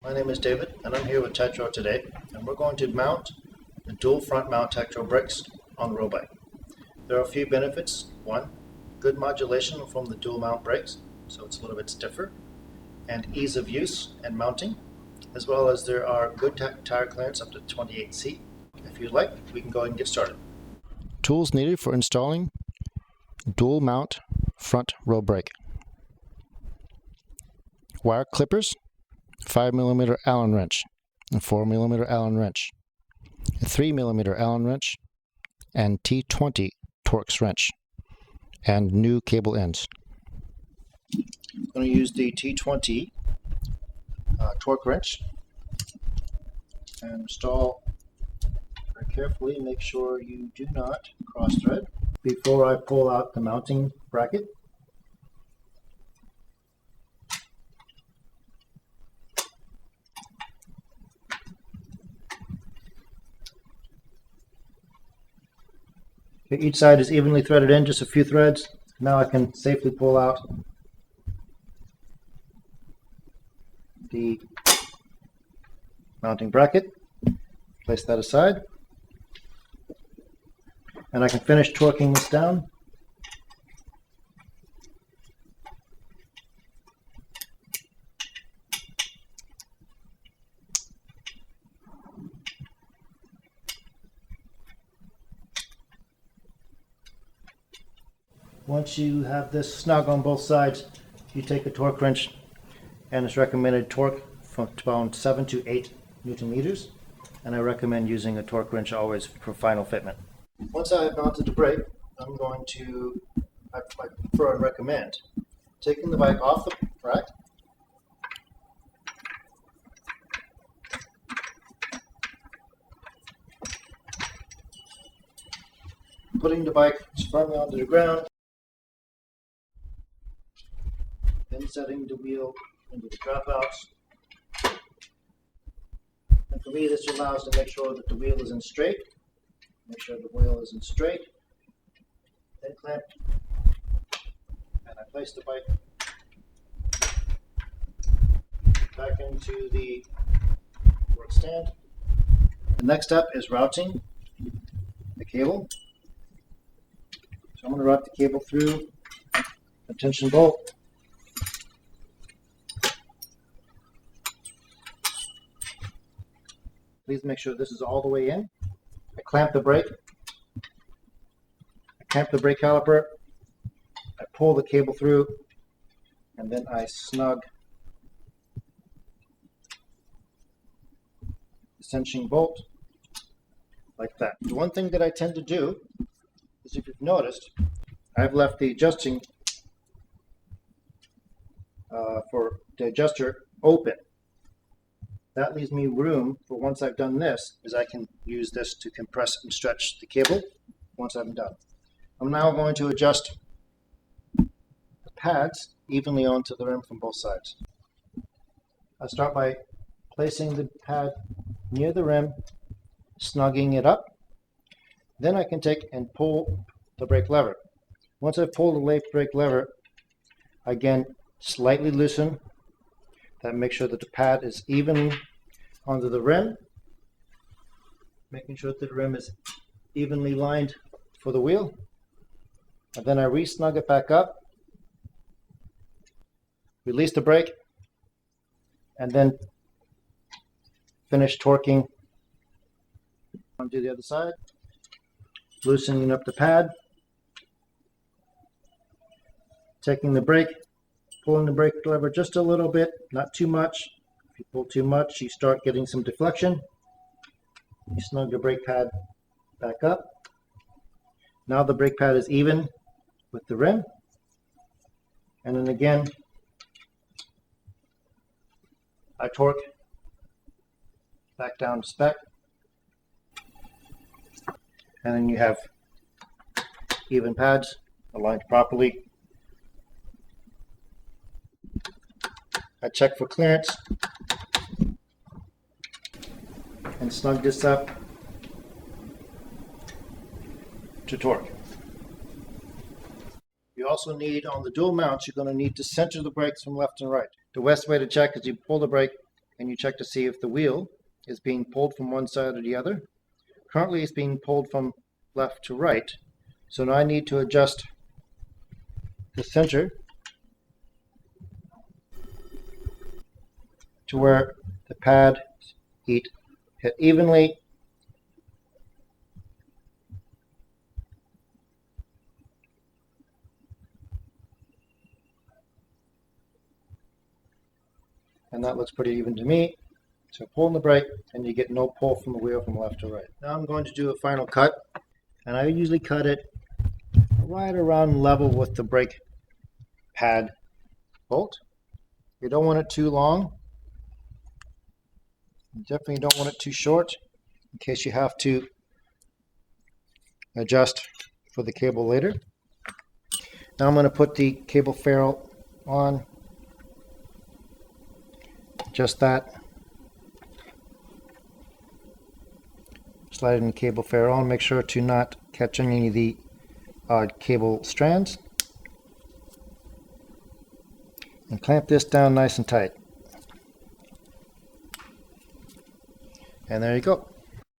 My name is David and I'm here with Tektro today, and we're going to mount the dual front mount Tektro brakes on the road bike. There are a few benefits. One, good modulation from the dual mount brakes, so it's a little bit stiffer, and ease of use and mounting, as well as there are good tire clearance up to 28 feet. If you'd like, we can go ahead and get started. Tools needed for installing dual mount front road brake: wire clippers, 5mm Allen wrench, a 4mm Allen wrench, a 3mm Allen wrench, and T20 Torx wrench, and new cable ends. I'm going to use the T20 torque wrench and install very carefully. Make sure you do not cross thread before I pull out the mounting bracket. Okay, each side is evenly threaded in, just a few threads. Now I can safely pull out the mounting bracket, place that aside, and I can finish torquing this down. Once you have this snug on both sides, you take a torque wrench, and it's recommended torque from around 7 to 8 Newton meters, and I recommend using a torque wrench always for final fitment. Once I have mounted the brake, I'm going to, I prefer and recommend taking the bike off the rack, putting the bike firmly onto the ground, then setting the wheel into the dropouts. And for me, this allows to make sure that the wheel is in straight. Make sure the wheel is in straight. Then clamp, and I place the bike back into the work stand. The next step is routing the cable. So I'm going to route the cable through a tension bolt. Please make sure this is all the way in. I clamp the brake. I clamp the brake caliper. I pull the cable through, and then I snug the cinching bolt like that. The one thing that I tend to do is, if you've noticed, I've left the adjusting for the adjuster open. That leaves me room for, once I've done this, is I can use this to compress and stretch the cable once I'm done. I'm now going to adjust the pads evenly onto the rim from both sides. I start by placing the pad near the rim, snugging it up. Then I can take and pull the brake lever. Once I've pulled the brake lever, again, slightly loosen. That makes sure that the pad is even onto the rim, making sure that the rim is evenly lined for the wheel. And then I re-snug it back up, release the brake, and then finish torquing onto the other side, loosening up the pad, taking the brake, pulling the brake lever just a little bit, not too much. If you pull too much, you start getting some deflection. You snug the brake pad back up. Now the brake pad is even with the rim. And then again, I torque back down to spec. And then you have even pads aligned properly. I check for clearance and snug this up to torque. You also need, on the dual mounts, you're going to need to center the brakes from left and right. The best way to check is you pull the brake and you check to see if the wheel is being pulled from one side or the other. Currently it's being pulled from left to right, so now I need to adjust the center to where the pad hit evenly and that looks pretty even to me. So pull on the brake and you get no pull from the wheel from left to right. Now I'm going to do a final cut, and I usually cut it right around level with the brake pad bolt. You don't want it too long. You definitely don't want it too short in case you have to adjust for the cable later. Now I'm going to put the cable ferrule on, just that. Slide in the cable ferrule and make sure to not catch any of the cable strands. And clamp this down nice and tight. And there you go.